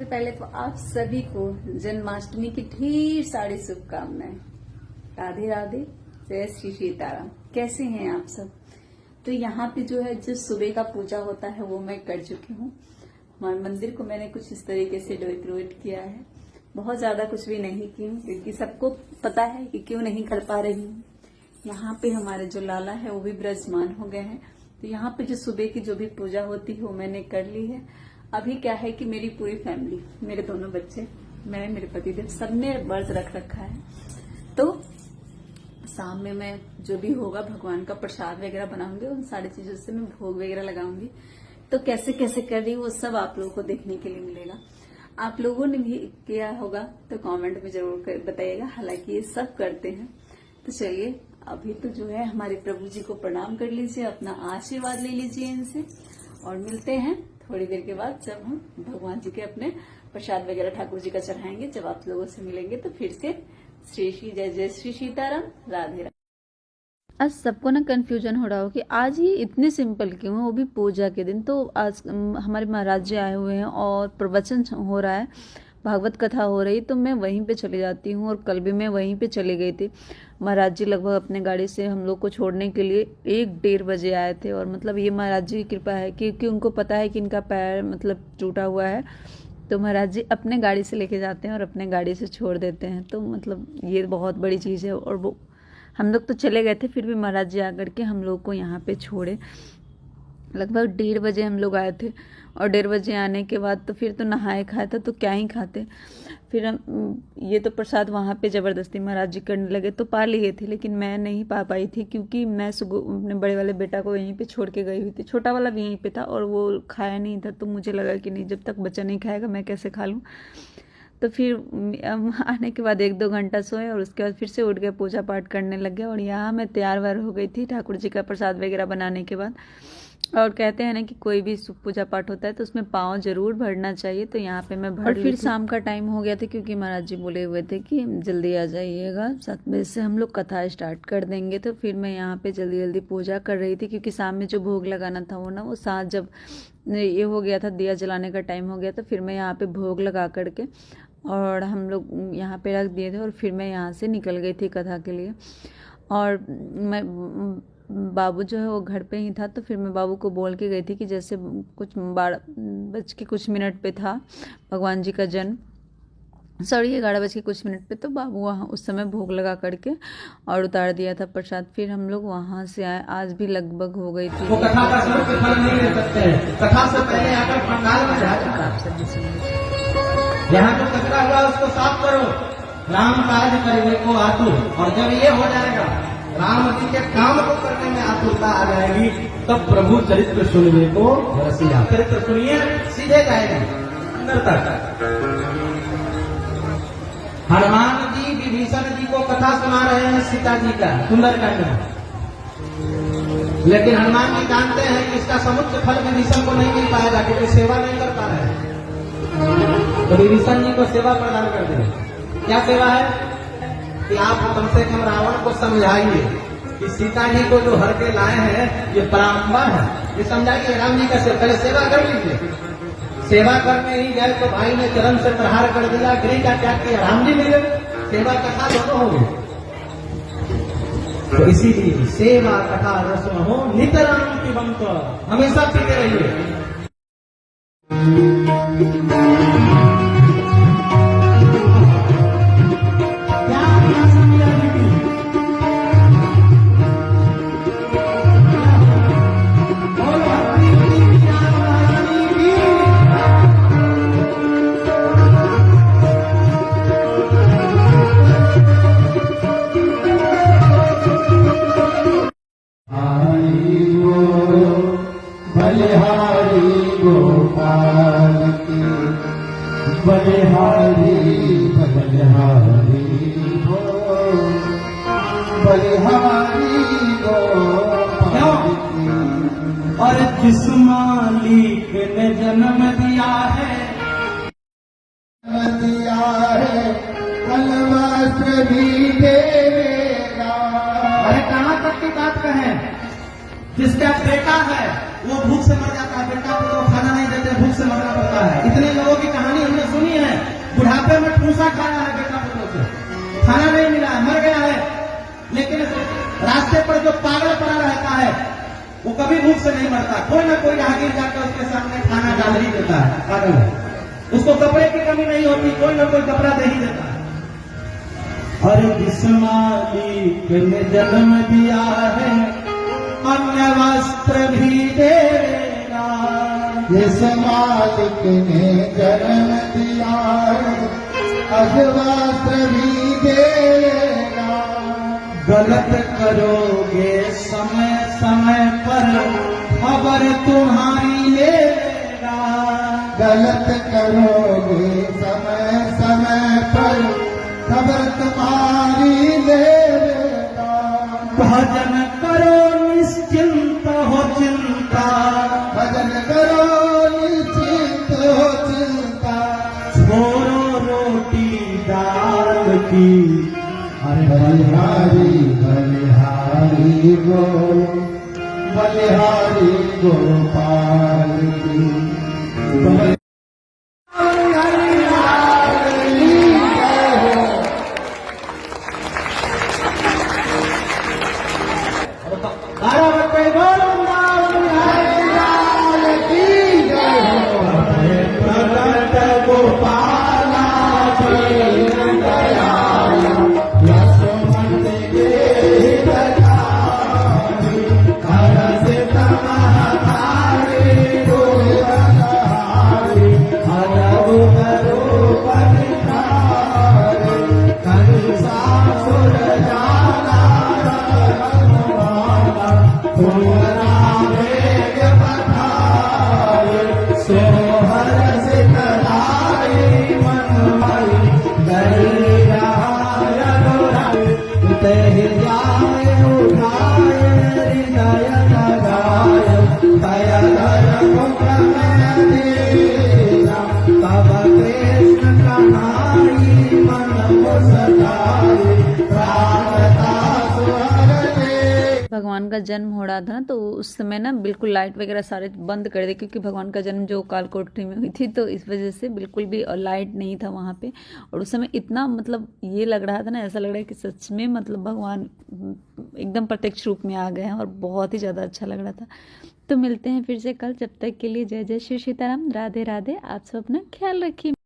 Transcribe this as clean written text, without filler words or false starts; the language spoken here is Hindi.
सबसे पहले तो आप सभी को जन्माष्टमी की ढेर सारी शुभकामनाएं। राधे राधे, जय श्री सीताराम। कैसे हैं आप सब? तो यहाँ पे जो है जो सुबह का पूजा होता है वो मैं कर चुकी हूँ। हमारे मंदिर को मैंने कुछ इस तरीके से डेकोरेट किया है। बहुत ज्यादा कुछ भी नहीं की हूँ क्योंकि सबको पता है कि क्यों नहीं कर पा रही हूँ। यहाँ पे हमारे जो लाला है वो भी विराजमान हो गए हैं। तो यहाँ पे जो सुबह की जो भी पूजा होती है वो मैंने कर ली है। अभी क्या है कि मेरी पूरी फैमिली, मेरे दोनों बच्चे, मैं, मेरे पतिदेव, सबने व्रत रख रखा है। तो शाम में मैं जो भी होगा भगवान का प्रसाद वगैरह बनाऊंगी, उन सारी चीजों से मैं भोग वगैरह लगाऊंगी। तो कैसे कैसे कर रही हूँ वो सब आप लोगों को देखने के लिए मिलेगा। आप लोगों ने भी किया होगा तो कमेंट में जरूर बताइएगा। हालांकि ये सब करते हैं। तो चलिए अभी तो जो है हमारे प्रभु जी को प्रणाम कर लीजिए, अपना आशीर्वाद ले लीजिए इनसे, और मिलते हैं थोड़ी देर के बाद जब हम भगवान जी के अपने प्रसाद वगैरह ठाकुर जी का चढ़ाएंगे। जब आप लोगों से मिलेंगे तो फिर से श्री श्री जय जय श्री सीताराम, राधे राधे। आज सबको ना कंफ्यूजन हो रहा हो कि आज ये इतने सिंपल क्यों है, वो भी पूजा के दिन। तो आज हमारे महाराज जी आए हुए हैं और प्रवचन हो रहा है, भागवत कथा हो रही, तो मैं वहीं पे चली जाती हूँ। और कल भी मैं वहीं पे चली गई थी। महाराज जी लगभग अपने गाड़ी से हम लोग को छोड़ने के लिए 1-1:30 बजे आए थे। और मतलब ये महाराज जी की कृपा है क्योंकि उनको पता है कि इनका पैर मतलब टूटा हुआ है, तो महाराज जी अपने गाड़ी से लेके जाते हैं और अपने गाड़ी से छोड़ देते हैं। तो मतलब ये बहुत बड़ी चीज़ है। और वो हम लोग तो चले गए थे, फिर भी महाराज जी आकर के हम लोग को यहाँ पे छोड़े। लगभग 1:30 बजे हम लोग आए थे। और 1:30 बजे आने के बाद तो फिर तो नहाए खाए था, तो क्या ही खाते। फिर हम ये तो प्रसाद वहाँ पे ज़बरदस्ती महाराज जी करने लगे तो पा लिए थे, लेकिन मैं नहीं पा पाई थी क्योंकि मैं सुबह अपने बड़े वाले बेटा को यहीं पे छोड़ के गई हुई थी। छोटा वाला भी यहीं पे था और वो खाया नहीं था, तो मुझे लगा कि नहीं, जब तक बच्चा नहीं खाएगा मैं कैसे खा लूँ। तो फिर आने के बाद 1-2 घंटा सोए और उसके बाद फिर से उठ गए, पूजा पाठ करने लग गए। और यहाँ मैं तैयार वार हो गई थी ठाकुर जी का प्रसाद वगैरह बनाने के बाद। और कहते हैं ना कि कोई भी पूजा पाठ होता है तो उसमें पाँव जरूर भरना चाहिए, तो यहाँ पे मैं भर। और फिर शाम का टाइम हो गया था क्योंकि महाराज जी बोले हुए थे कि जल्दी आ जाइएगा, 7 बजे से हम लोग कथा स्टार्ट कर देंगे। तो फिर मैं यहाँ पे जल्दी जल्दी पूजा कर रही थी क्योंकि शाम में जो भोग लगाना था वो ना, वो साथ जब ये हो गया था, दिया जलाने का टाइम हो गया, तो फिर मैं यहाँ पे भोग लगा करके और हम लोग यहाँ पे रख दिए थे। और फिर मैं यहाँ से निकल गई थी कथा के लिए। और मैं बाबू जो है वो घर पे ही था, तो फिर मैं बाबू को बोल के गई थी कि जैसे कुछ 12:00 पे था भगवान जी का जन्म, 11:30 पे, तो बाबू वहाँ उस समय भोग लगा करके और उतार दिया था प्रसाद। फिर हम लोग वहाँ से आए, आज भी लगभग हो गई थी। कथा का फल नहीं ले सकते। कथा से पहले आकर पंडाल में यहाँ जो कचरा हुआ उसको साफ करो। राम कार्य करने को आतुर, और जब ये हो जाएगा, राम जी के काम को करने में आतुरता आ जाएगी, तब प्रभु चरित्र सुनने को रसिया। चरित्र सुनिए, सीधे जाएगी अंदर तक। हनुमान जी विभीषण जी को कथा सुना रहे हैं सीता जी का सुंदरकांड में, लेकिन हनुमान जी जानते हैं कि इसका समुच्च फल विभीषण को नहीं मिल पाएगा क्योंकि सेवा नहीं कर पा रहे हैं। तो विभीषण जी को सेवा प्रदान कर दें। क्या सेवा है कि आप कम से कम रावण को समझाइए कि सीता जी को जो हर के लाए हैं ये पराम्बर है, ये समझाइए। राम जी का पहले सेवा कर लीजिए। सेवा करने ही गए तो भाई ने चरण से प्रहार कर दिया, गिरी का त्याग किया, राम जी मिले, सेवा कथा दोनों हो गई। तो इसीलिए सेवा कथा रस्म हो नितराम की बंत, हमेशा पीते रहिए। बलिहारी गोपाल की बलिहारी बलिहारी हो, बलिहारी गोपाल की। और जिस मालिक ने जन्म दिया है अलवस्त्र भी देगा। अरे कहाँ तक की बात कहें, जिसका बेटा है वो भूख से मर जाता है, बेटा को तो खाना नहीं देते, भूख से मरना पड़ता है। इतने लोगों की कहानी हमने हिस्सा खाया है बेटा पुत्रों से, खाना नहीं मिला है, मर गया है। लेकिन रास्ते पर जो पागल पड़ा रहता है वो कभी भूख से नहीं मरता, कोई ना कोई राहगीर जाकर उसके सामने खाना डाल ही देता है। पागल है, उसको कपड़े की कमी नहीं होती, कोई ना कोई कपड़ा दे ही देता है। और जिस मालिक ने जन्म दिया है अन्य वस्त्र भी देगा, जिस मालिक ने जन्म दिया है अजवस्त्र भी देगा। गलत करोगे समय समय पर खबर तुम्हारी लेगा, गलत करोगे समय समय पर खबर तुम्हारी लेगा। भजन करो निश्चिंत हो चिंता, भजन करो निश्चिंत हो चिंता। छोड़ो रोटी दाल की, अरे बलिहारी बलिहारी गो, बलिहारी गोपाल की। भगवान का जन्म हो रहा था ना, तो उस समय ना बिल्कुल लाइट वगैरह सारे बंद कर दे, क्योंकि भगवान का जन्म जो कालकोठरी में हुई थी, तो इस वजह से बिल्कुल भी लाइट नहीं था वहाँ पे। और उस समय इतना मतलब ये लग रहा था ना, ऐसा लग रहा है कि सच में मतलब भगवान एकदम प्रत्यक्ष रूप में आ गए हैं, और बहुत ही ज़्यादा अच्छा लग रहा था। तो मिलते हैं फिर से कल, जब तक के लिए जय जय श्री सीताराम, राधे राधे। आप सब अपना ख्याल रखिए।